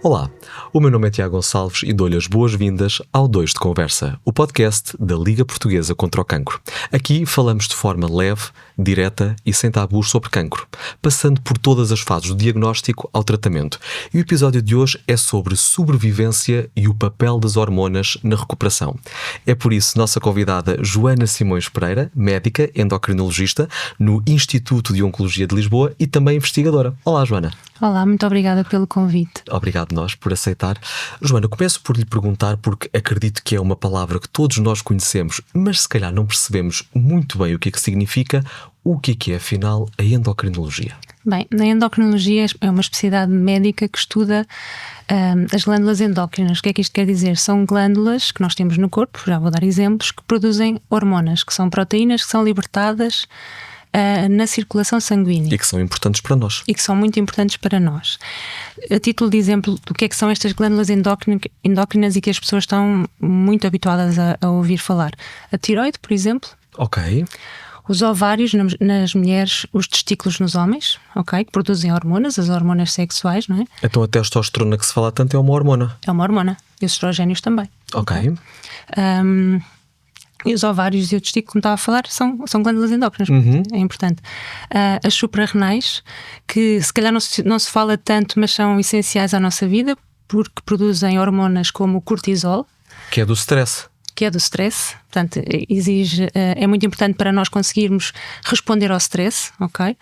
Olá, o meu nome é Tiago Gonçalves e dou-lhe as boas-vindas ao 2 de Conversa, o podcast da Liga Portuguesa contra o Cancro. Aqui falamos de forma leve, direta e sem tabus sobre cancro, passando por todas as fases do diagnóstico ao tratamento. E o episódio de hoje é sobre sobrevivência e o papel das hormonas na recuperação. É por isso nossa convidada Joana Simões Pereira, médica endocrinologista no Instituto de Oncologia de Lisboa e também investigadora. Olá, Joana. Olá, muito obrigada pelo convite. Obrigado nós por aceitar. Joana, começo por lhe perguntar, porque acredito que é uma palavra que todos nós conhecemos, mas se calhar não percebemos muito bem o que significa. O que é, afinal, a endocrinologia? Bem, a endocrinologia é uma especialidade médica que estuda as glândulas endócrinas. O que é que isto quer dizer? São glândulas que nós temos no corpo, já vou dar exemplos, que produzem hormonas, que são proteínas que são libertadas na circulação sanguínea. E que são importantes para nós. E que são muito importantes para nós. A título de exemplo do que é que são estas glândulas endócrinas e que as pessoas estão muito habituadas a ouvir falar. A tiroide, por exemplo. Ok. Os ovários nas mulheres, os testículos nos homens, ok? Que produzem hormonas, as hormonas sexuais, não é? Então a testosterona que se fala tanto é uma hormona. É uma hormona. E os estrogénios também. Ok. E os ovários e o testículo, como estava a falar, são glândulas endócrinas. É importante. As suprarrenais, que se calhar não se fala tanto, mas são essenciais à nossa vida, porque produzem hormonas como o cortisol. Que é do stress. Portanto, é muito importante para nós conseguirmos responder ao stress, ok?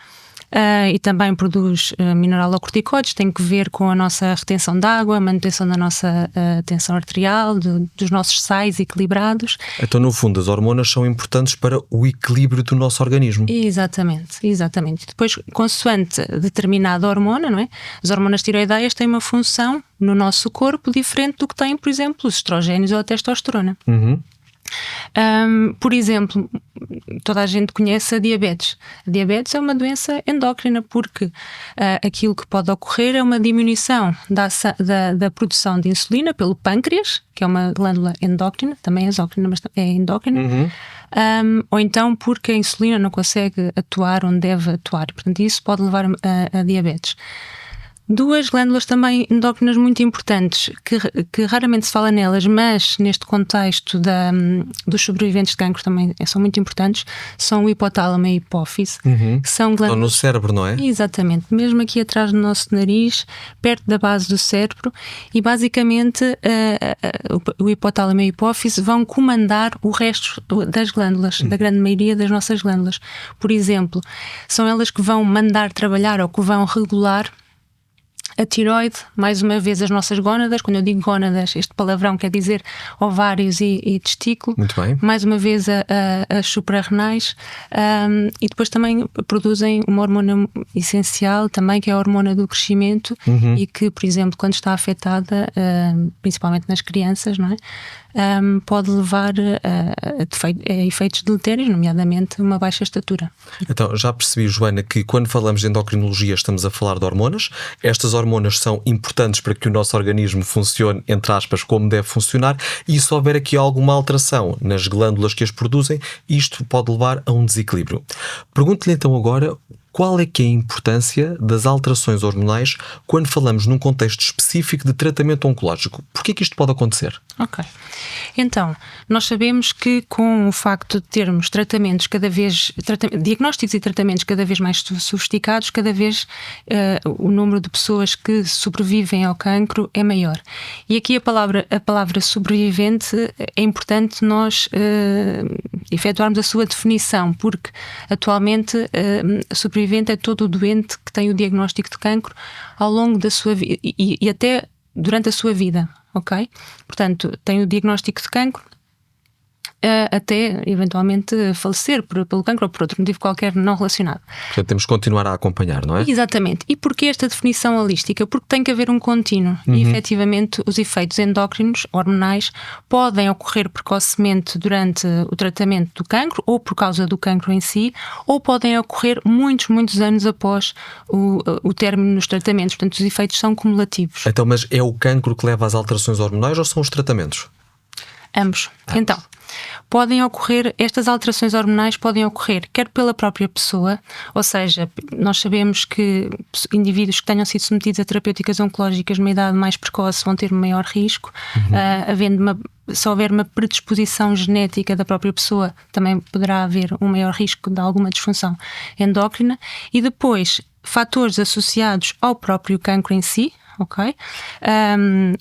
E também produz mineralocorticoides, tem que ver com a nossa retenção de água, a manutenção da nossa tensão arterial, dos nossos sais equilibrados. Então, no fundo, as hormonas são importantes para o equilíbrio do nosso organismo. Exatamente. Depois, consoante determinada hormona, não é? As hormonas tiroideias têm uma função no nosso corpo diferente do que têm, por exemplo, os estrogénios ou a testosterona. Por exemplo, toda a gente conhece a diabetes. A diabetes é uma doença endócrina porque aquilo que pode ocorrer é uma diminuição da produção de insulina pelo pâncreas, que é uma glândula endócrina, também é exócrina, mas é endócrina. Ou então porque a insulina não consegue atuar onde deve atuar. Portanto, isso pode levar a diabetes. Duas glândulas também endócrinas muito importantes, que raramente se fala nelas, mas neste contexto dos sobreviventes de cancro também são muito importantes, são o hipotálamo e a hipófise, que são glândulas... Estão no cérebro, não é? Exatamente, mesmo aqui atrás do nosso nariz, perto da base do cérebro, e basicamente o hipotálamo e a hipófise vão comandar o resto das glândulas, da grande maioria das nossas glândulas. Por exemplo, são elas que vão mandar trabalhar ou que vão regular a tiroide, mais uma vez as nossas gónadas. Quando eu digo gónadas, este palavrão quer dizer ovários e testículo. Muito bem. Mais uma vez as suprarrenais, e depois também produzem uma hormona essencial também, que é a hormona do crescimento, e que, por exemplo, quando está afetada, principalmente nas crianças, não é? Pode levar a efeitos deletérios, nomeadamente uma baixa estatura. Então, já percebi, Joana, que quando falamos de endocrinologia estamos a falar de hormonas. Estas hormonas são importantes para que o nosso organismo funcione, entre aspas, como deve funcionar, e se houver aqui alguma alteração nas glândulas que as produzem, isto pode levar a um desequilíbrio. Pergunto-lhe então agora, qual é que é a importância das alterações hormonais quando falamos num contexto específico de tratamento oncológico? Porquê é que isto pode acontecer? Ok. Então, nós sabemos que com o facto de termos diagnósticos e tratamentos cada vez mais sofisticados, cada vez o número de pessoas que sobrevivem ao cancro é maior. E aqui a palavra sobrevivente é importante nós efetuarmos a sua definição, porque atualmente sobrevivente é todo o doente que tem o diagnóstico de cancro ao longo da sua vida e até durante a sua vida, ok? Portanto, tem o diagnóstico de cancro até eventualmente falecer pelo cancro ou por outro motivo qualquer não relacionado. Portanto, temos que continuar a acompanhar, não é? Exatamente. E porquê esta definição holística? Porque tem que haver um contínuo e efetivamente os efeitos endócrinos, hormonais, podem ocorrer precocemente durante o tratamento do cancro ou por causa do cancro em si, ou podem ocorrer muitos anos após o término dos tratamentos. Portanto, os efeitos são cumulativos. Então, mas é o cancro que leva às alterações hormonais ou são os tratamentos? Ambos. Então, estas alterações hormonais podem ocorrer quer pela própria pessoa, ou seja, nós sabemos que indivíduos que tenham sido submetidos a terapêuticas oncológicas numa idade mais precoce vão ter maior risco, se houver uma predisposição genética da própria pessoa, também poderá haver um maior risco de alguma disfunção endócrina, e depois fatores associados ao próprio cancro em si, ok?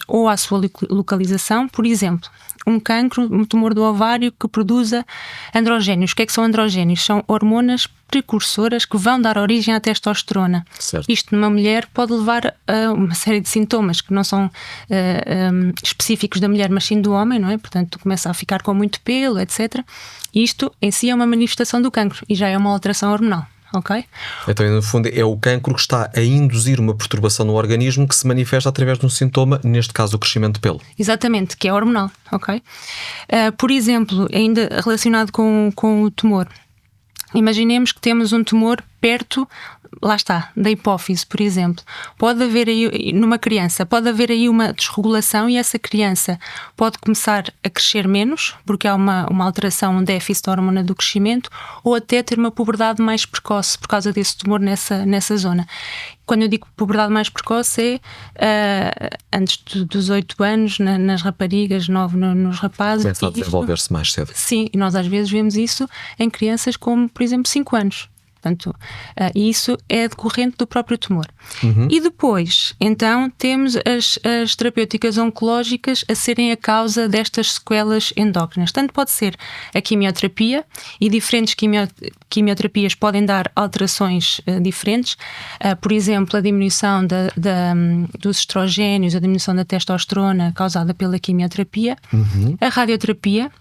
Ou à sua localização, por exemplo, um cancro, um tumor do ovário que produza androgénios. O que é que são androgénios? São hormonas precursoras que vão dar origem à testosterona. Certo. Isto numa mulher pode levar a uma série de sintomas que não são específicos da mulher, mas sim do homem, não é? Portanto, começa a ficar com muito pelo, etc. Isto em si é uma manifestação do cancro e já é uma alteração hormonal. Okay? Então, no fundo, é o cancro que está a induzir uma perturbação no organismo que se manifesta através de um sintoma, neste caso o crescimento de pelo. Exatamente, que é hormonal. Okay? Por exemplo, ainda relacionado com o tumor, imaginemos que temos um tumor perto, lá está, da hipófise, por exemplo. Pode haver aí, numa criança, pode haver aí uma desregulação e essa criança pode começar a crescer menos, porque há uma alteração, um déficit da hormona do crescimento, ou até ter uma puberdade mais precoce por causa desse tumor nessa zona. Quando eu digo puberdade mais precoce é antes dos 8 anos, nas raparigas, 9 nos rapazes. Começa a desenvolver-se mais cedo. Sim, e nós às vezes vemos isso em crianças como, por exemplo, 5 anos. Portanto, isso é decorrente do próprio tumor. E depois, então, temos as terapêuticas oncológicas a serem a causa destas sequelas endócrinas. Tanto pode ser a quimioterapia, e diferentes quimioterapias podem dar alterações diferentes. Por exemplo, a diminuição dos estrogénios, a diminuição da testosterona causada pela quimioterapia. A radioterapia.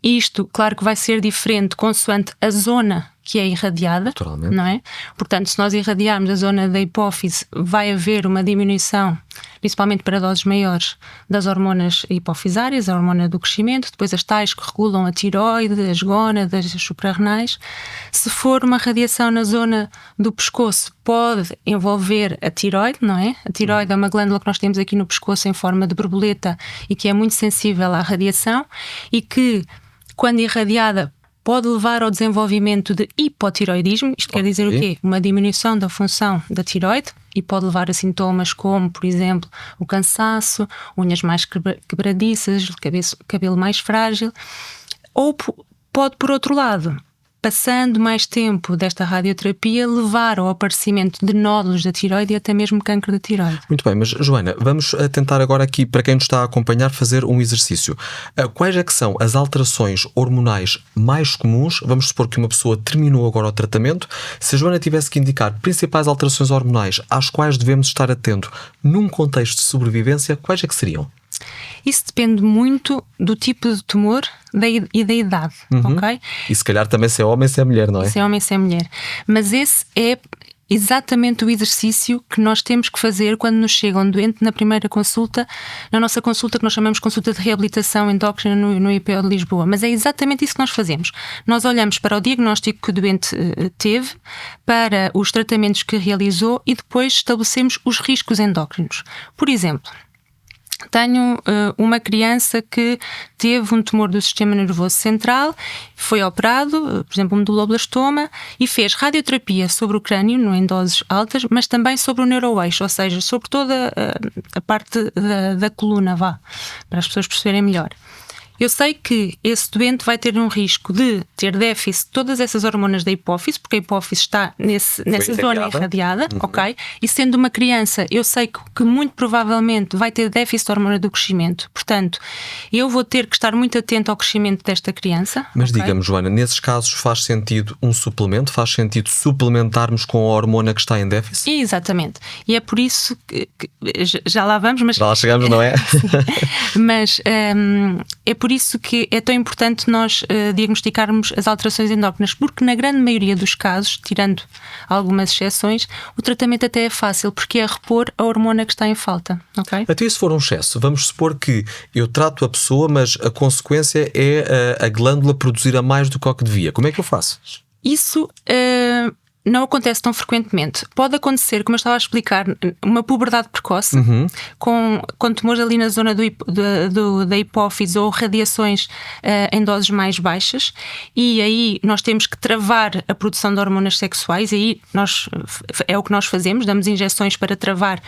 Isto, claro que vai ser diferente consoante a zona que é irradiada, não é? Portanto, se nós irradiarmos a zona da hipófise, vai haver uma diminuição, principalmente para doses maiores, das hormonas hipofisárias, a hormona do crescimento, depois as tais que regulam a tiroide, as gónadas, as suprarrenais. Se for uma radiação na zona do pescoço, pode envolver a tiroide, não é? A tiroide é uma glândula que nós temos aqui no pescoço em forma de borboleta e que é muito sensível à radiação e que, quando irradiada, pode levar ao desenvolvimento de hipotiroidismo. Isto quer dizer o quê? Uma diminuição da função da tiroide e pode levar a sintomas como, por exemplo, o cansaço, unhas mais quebradiças, cabelo mais frágil. Ou pode, por outro lado, passando mais tempo desta radioterapia, levar ao aparecimento de nódulos da tiroide e até mesmo câncer da tiroide. Muito bem, mas Joana, vamos tentar agora aqui, para quem nos está a acompanhar, fazer um exercício. Quais é que são as alterações hormonais mais comuns? Vamos supor que uma pessoa terminou agora o tratamento. Se a Joana tivesse que indicar principais alterações hormonais às quais devemos estar atento num contexto de sobrevivência, quais é que seriam? Isso depende muito do tipo de tumor e da idade, ok? E se calhar também se é homem, se é mulher, não é? Se é homem, se é mulher. Mas esse é exatamente o exercício que nós temos que fazer quando nos chega um doente na primeira consulta, na nossa consulta que nós chamamos de consulta de reabilitação endócrina no IPO de Lisboa. Mas é exatamente isso que nós fazemos. Nós olhamos para o diagnóstico que o doente teve, para os tratamentos que realizou e depois estabelecemos os riscos endócrinos. Por exemplo, tenho uma criança que teve um tumor do sistema nervoso central, foi operado, por exemplo, um meduloblastoma, e fez radioterapia sobre o crânio, em doses altas, mas também sobre o neuroeixo, ou seja, sobre toda a parte da coluna, para as pessoas perceberem melhor. Eu sei que esse doente vai ter um risco de ter déficit de todas essas hormonas da hipófise, porque a hipófise está nessa zona irradiada, ok? E sendo uma criança, eu sei que muito provavelmente vai ter déficit de hormona do crescimento. Portanto, eu vou ter que estar muito atento ao crescimento desta criança. Mas diga-me, Joana, nesses casos faz sentido um suplemento? Faz sentido suplementarmos com a hormona que está em déficit? Exatamente. E é por isso que já lá vamos, mas... Já lá chegamos, não é? Mas é por isso que é tão importante nós diagnosticarmos as alterações endócrinas, porque na grande maioria dos casos, tirando algumas exceções, o tratamento até é fácil, porque é repor a hormona que está em falta, ok? Até se for um excesso, vamos supor que eu trato a pessoa, mas a consequência é a glândula produzir a mais do que o que devia. Como é que eu faço? Isso não acontece tão frequentemente. Pode acontecer, como eu estava a explicar, uma puberdade precoce, com tumores ali na zona da hipófise ou radiações em doses mais baixas, e aí nós temos que travar a produção de hormonas sexuais, e aí é o que nós fazemos, damos injeções para travar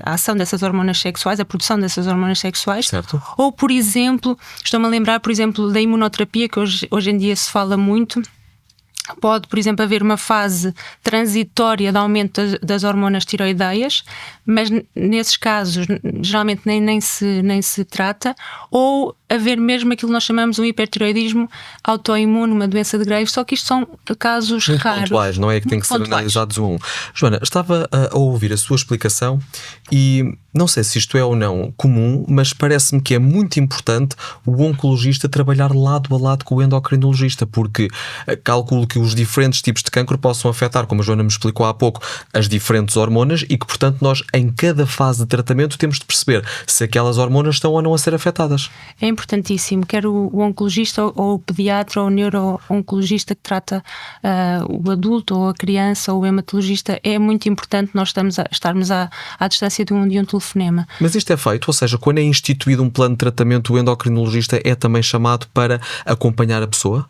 a ação dessas hormonas sexuais, a produção dessas hormonas sexuais. Certo. Ou, por exemplo, estou-me a lembrar, por exemplo, da imunoterapia, que hoje em dia se fala muito. Pode, por exemplo, haver uma fase transitória de aumento das hormonas tiroideias, mas nesses casos geralmente nem se trata, ou haver mesmo aquilo que nós chamamos um hipertiroidismo autoimune, uma doença de Graves, só que isto são casos muito raros. Pontuais, não é que tem que ser analisados um a um. Joana, estava a ouvir a sua explicação e não sei se isto é ou não comum, mas parece-me que é muito importante o oncologista trabalhar lado a lado com o endocrinologista, porque calculo que os diferentes tipos de cancro possam afetar, como a Joana me explicou há pouco, as diferentes hormonas e que, portanto, nós em cada fase de tratamento temos de perceber se aquelas hormonas estão ou não a ser afetadas. É importantíssimo, quer o oncologista ou o pediatra ou o neuro-oncologista que trata o adulto ou a criança ou o hematologista, é muito importante nós estarmos à distância de um telefonema. Mas isto é feito, ou seja, quando é instituído um plano de tratamento, o endocrinologista é também chamado para acompanhar a pessoa?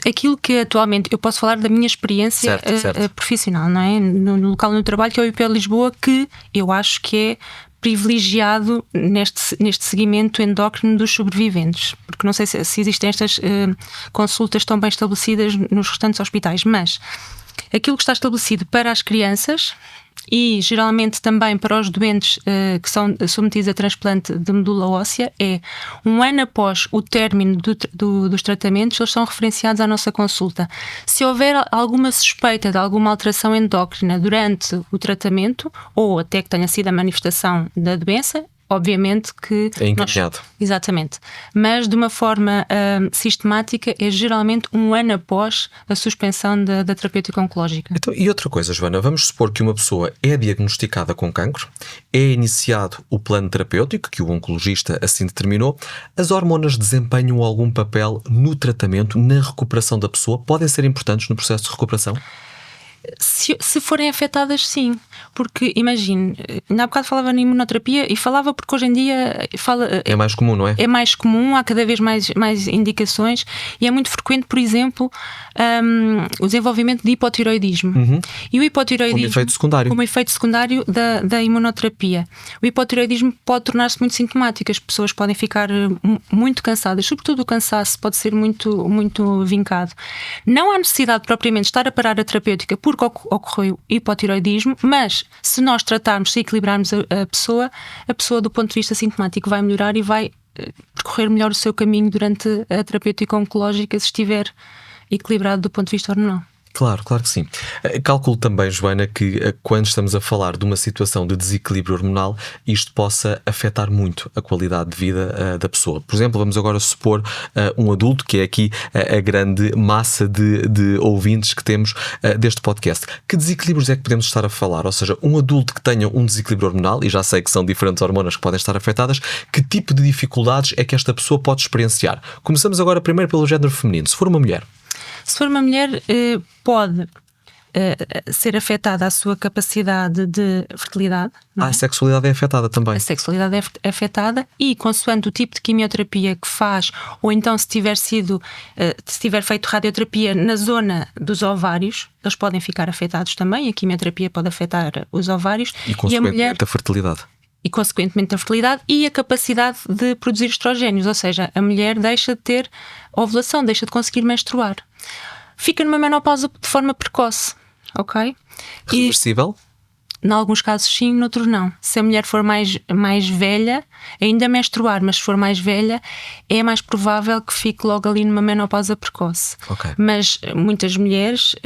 Aquilo que atualmente eu posso falar da minha experiência certo. profissional, não é? No local do trabalho, que é o IP de Lisboa, que eu acho que é privilegiado neste seguimento endócrino dos sobreviventes, porque não sei se existem estas consultas tão bem estabelecidas nos restantes hospitais, mas aquilo que está estabelecido para as crianças e geralmente também para os doentes que são submetidos a transplante de medula óssea é 1 ano após o término dos tratamentos, eles são referenciados à nossa consulta. Se houver alguma suspeita de alguma alteração endócrina durante o tratamento ou até que tenha sido a manifestação da doença, obviamente que é encaminhado. Exatamente. Mas de uma forma sistemática é geralmente 1 ano após a suspensão da terapêutica oncológica. Então, e outra coisa, Joana, vamos supor que uma pessoa é diagnosticada com cancro, é iniciado o plano terapêutico, que o oncologista assim determinou, as hormonas desempenham algum papel no tratamento, na recuperação da pessoa? Podem ser importantes no processo de recuperação? Se forem afetadas, sim. Porque, imagine, ainda há bocado falava na imunoterapia e falava porque hoje em dia é mais comum, não é? É mais comum, há cada vez mais indicações e é muito frequente, por exemplo, o desenvolvimento de hipotiroidismo. E o hipotiroidismo como efeito secundário da imunoterapia. O hipotiroidismo pode tornar-se muito sintomático, as pessoas podem ficar muito cansadas, sobretudo o cansaço pode ser muito, muito vincado. Não há necessidade propriamente de estar a parar a terapêutica porque ocorreu hipotiroidismo, mas se nós tratarmos, se equilibrarmos a pessoa do ponto de vista sintomático vai melhorar e vai percorrer melhor o seu caminho durante a terapêutica oncológica se estiver equilibrado do ponto de vista hormonal. Claro que sim. Calculo também, Joana, que quando estamos a falar de uma situação de desequilíbrio hormonal, isto possa afetar muito a qualidade de vida da pessoa. Por exemplo, vamos agora supor um adulto, que é aqui a grande massa de ouvintes que temos deste podcast. Que desequilíbrios é que podemos estar a falar? Ou seja, um adulto que tenha um desequilíbrio hormonal, e já sei que são diferentes hormonas que podem estar afetadas, que tipo de dificuldades é que esta pessoa pode experienciar? Começamos agora primeiro pelo género feminino. Se for uma mulher. Se for uma mulher, pode ser afetada a sua capacidade de fertilidade. Não é? A sexualidade é afetada também. A sexualidade é afetada e, consoante o tipo de quimioterapia que faz, ou então se tiver feito radioterapia na zona dos ovários, eles podem ficar afetados também. A quimioterapia pode afetar os ovários. E consequentemente a fertilidade. E consequentemente a fertilidade e a capacidade de produzir estrogénios, ou seja, a mulher deixa de ter ovulação, deixa de conseguir menstruar. Fica numa menopausa de forma precoce, ok? Reversível? Em alguns casos sim, noutros não. Se a mulher for mais velha, ainda menstruar, mas se for mais velha, é mais provável que fique logo ali numa menopausa precoce. Okay. Mas muitas mulheres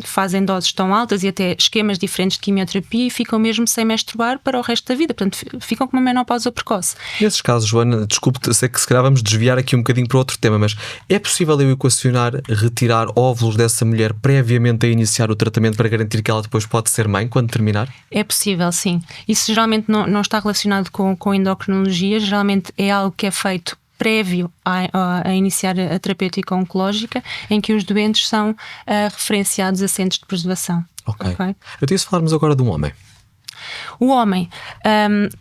fazem doses tão altas e até esquemas diferentes de quimioterapia e ficam mesmo sem menstruar para o resto da vida. Portanto, ficam com uma menopausa precoce. Nesses casos, Joana, desculpe, sei que se calhar vamos desviar aqui um bocadinho para outro tema, mas é possível eu equacionar, retirar óvulos dessa mulher previamente a iniciar o tratamento para garantir que ela depois pode ser mãe quando terminar? É possível, sim. Isso geralmente não está relacionado com endocrinologia, geralmente é algo que é feito prévio a iniciar a terapêutica oncológica, em que os doentes são referenciados a centros de preservação. Ok. Eu disse falarmos agora de um homem. O homem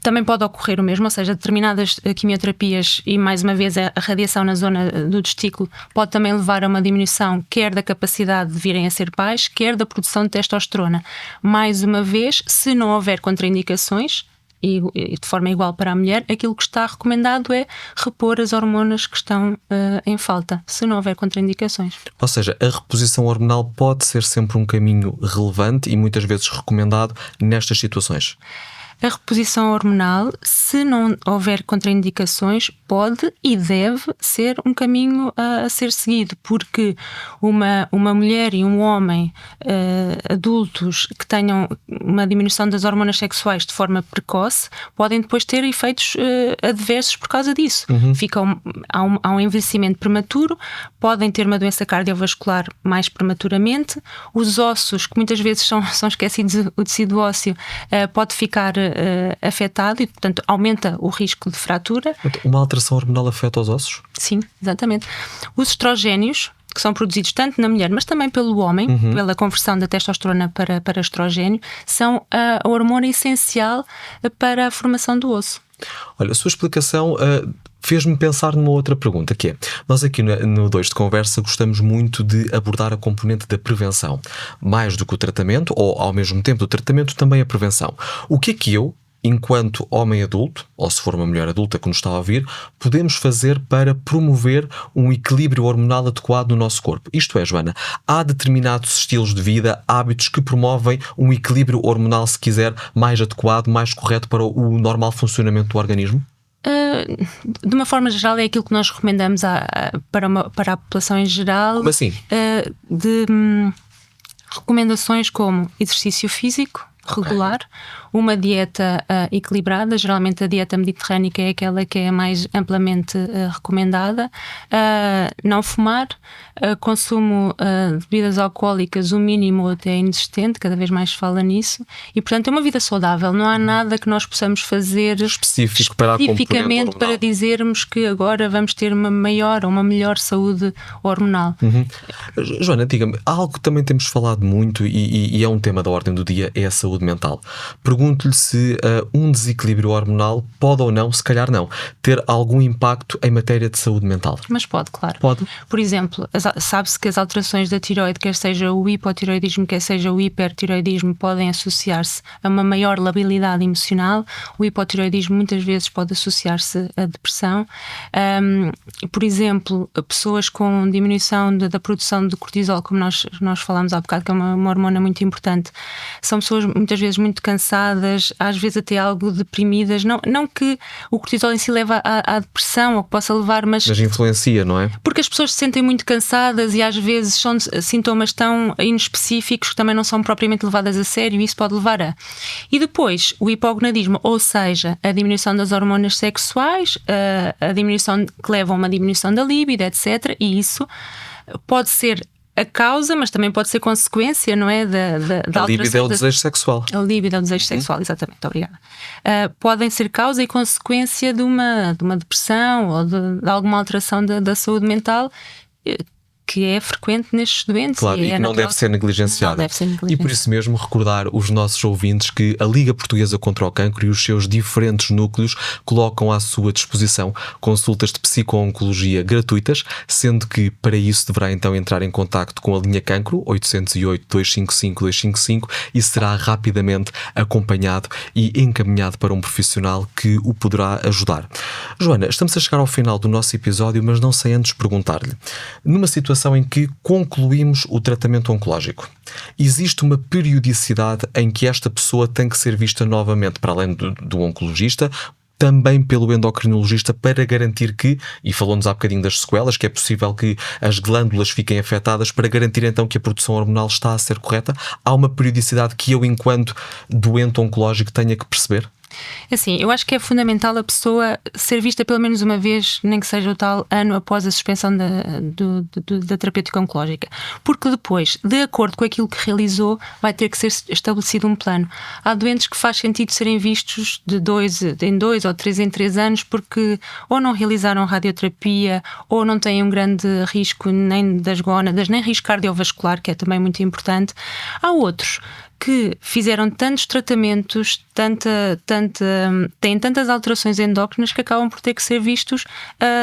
também pode ocorrer o mesmo, ou seja, determinadas quimioterapias e, mais uma vez, a radiação na zona do testículo pode também levar a uma diminuição quer da capacidade de virem a ser pais, quer da produção de testosterona. Mais uma vez, se não houver contraindicações, e de forma igual para a mulher, aquilo que está recomendado é repor as hormonas que estão em falta, se não houver contraindicações. Ou seja, a reposição hormonal pode ser sempre um caminho relevante e muitas vezes recomendado nestas situações. A reposição hormonal, se não houver contraindicações, pode e deve ser um caminho a ser seguido, porque uma mulher e um homem adultos que tenham uma diminuição das hormonas sexuais de forma precoce podem depois ter efeitos adversos por causa disso. Há um envelhecimento prematuro, podem ter uma doença cardiovascular mais prematuramente, os ossos, que muitas vezes são esquecidos, o tecido ósseo pode ficar afetado e, portanto, aumenta o risco de fratura. Uma alteração hormonal afeta os ossos? Sim, exatamente. Os estrogénios, que são produzidos tanto na mulher, mas também pelo homem, pela conversão da testosterona para estrogénio, são a hormona essencial para a formação do osso. Olha, a sua explicação fez-me pensar numa outra pergunta, que é, nós aqui no 2 de Conversa gostamos muito de abordar a componente da prevenção, mais do que o tratamento, ou ao mesmo tempo do tratamento também a prevenção. O que é que eu, enquanto homem adulto, ou se for uma mulher adulta que nos está a ouvir, podemos fazer para promover um equilíbrio hormonal adequado no nosso corpo? Isto é, Joana, há determinados estilos de vida, hábitos que promovem um equilíbrio hormonal, se quiser, mais adequado, mais correto para o normal funcionamento do organismo? De uma forma geral, é aquilo que nós recomendamos para a população em geral. Como assim? Recomendações como exercício físico regular, uma dieta equilibrada, geralmente a dieta mediterrânica é aquela que é mais amplamente recomendada, não fumar, consumo de bebidas alcoólicas, o mínimo até inexistente, cada vez mais se fala nisso, e portanto é uma vida saudável, não há nada que nós possamos fazer especificamente para dizermos que agora vamos ter uma maior ou uma melhor saúde hormonal. Joana, diga-me, algo que também temos falado muito e é um tema da ordem do dia, é a saúde mental. Pergunto-lhe se um desequilíbrio hormonal pode ou não, se calhar não, ter algum impacto em matéria de saúde mental. Mas pode, claro. Pode. Por exemplo, sabe-se que as alterações da tireoide, quer seja o hipotireoidismo, quer seja o hipertireoidismo, podem associar-se a uma maior labilidade emocional. O hipotireoidismo muitas vezes pode associar-se à depressão. Por exemplo, pessoas com diminuição da produção de cortisol, como nós falámos há bocado, que é uma hormona muito importante, são pessoas muitas vezes muito cansadas, às vezes até algo deprimidas. Não que o cortisol em si leva à depressão ou que possa levar, mas influencia, não é? Porque as pessoas se sentem muito cansadas e às vezes são sintomas tão inespecíficos que também não são propriamente levadas a sério, e isso pode levar a... E depois, o hipogonadismo, ou seja, a diminuição das hormonas sexuais, a diminuição que leva a uma diminuição da libido, etc. E isso pode ser a causa, mas também pode ser consequência, não é? Da a libido é o desejo sexual. A libido é o desejo sexual, exatamente, obrigada. Podem ser causa e consequência de uma depressão ou de alguma alteração da saúde mental, que é frequente nestes doentes. Claro, e que não deve ser negligenciada. Não deve ser negligenciada. E por isso mesmo recordar os nossos ouvintes que a Liga Portuguesa contra o Cancro e os seus diferentes núcleos colocam à sua disposição consultas de psico-oncologia gratuitas, sendo que para isso deverá então entrar em contacto com a linha Cancro 808-255-255 e será rapidamente acompanhado e encaminhado para um profissional que o poderá ajudar. Joana, estamos a chegar ao final do nosso episódio, mas não sem antes perguntar-lhe, numa situação em que concluímos o tratamento oncológico, existe uma periodicidade em que esta pessoa tem que ser vista novamente, para além do oncologista, também pelo endocrinologista, para garantir que, e falou-nos há bocadinho das sequelas, que é possível que as glândulas fiquem afetadas, para garantir então que a produção hormonal está a ser correta? Há uma periodicidade que eu, enquanto doente oncológico, tenha que perceber? Assim, eu acho que é fundamental a pessoa ser vista pelo menos uma vez, nem que seja o tal ano após a suspensão da terapêutica oncológica, porque depois, de acordo com aquilo que realizou, vai ter que ser estabelecido um plano. Há doentes que faz sentido serem vistos de 2 em 2 ou 3 em 3 anos porque ou não realizaram radioterapia ou não têm um grande risco nem das gónadas, nem risco cardiovascular, que é também muito importante. Há outros que fizeram tantos tratamentos, têm tantas alterações endócrinas que acabam por ter que ser vistos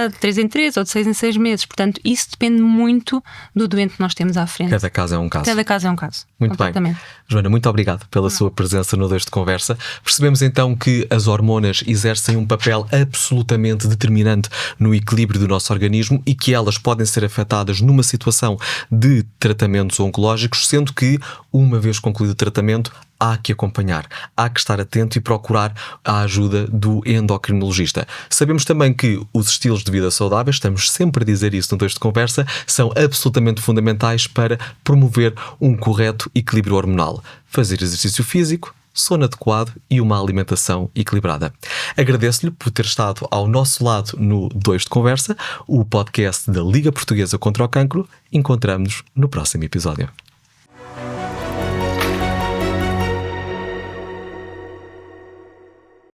de 3 em 3 ou de 6 em 6 meses. Portanto, isso depende muito do doente que nós temos à frente. Cada caso é um caso. Cada caso é um caso. Muito bem. Joana, muito obrigado pela sua presença no 2 de Conversa. Percebemos então que as hormonas exercem um papel absolutamente determinante no equilíbrio do nosso organismo e que elas podem ser afetadas numa situação de tratamentos oncológicos, sendo que, uma vez concluído o tratamento, há que acompanhar, há que estar atento e procurar a ajuda do endocrinologista. Sabemos também que os estilos de vida saudáveis, estamos sempre a dizer isso no 2 de Conversa, são absolutamente fundamentais para promover um correto equilíbrio hormonal. Fazer exercício físico, sono adequado e uma alimentação equilibrada. Agradeço-lhe por ter estado ao nosso lado no 2 de Conversa, o podcast da Liga Portuguesa contra o Cancro. Encontramos-nos no próximo episódio.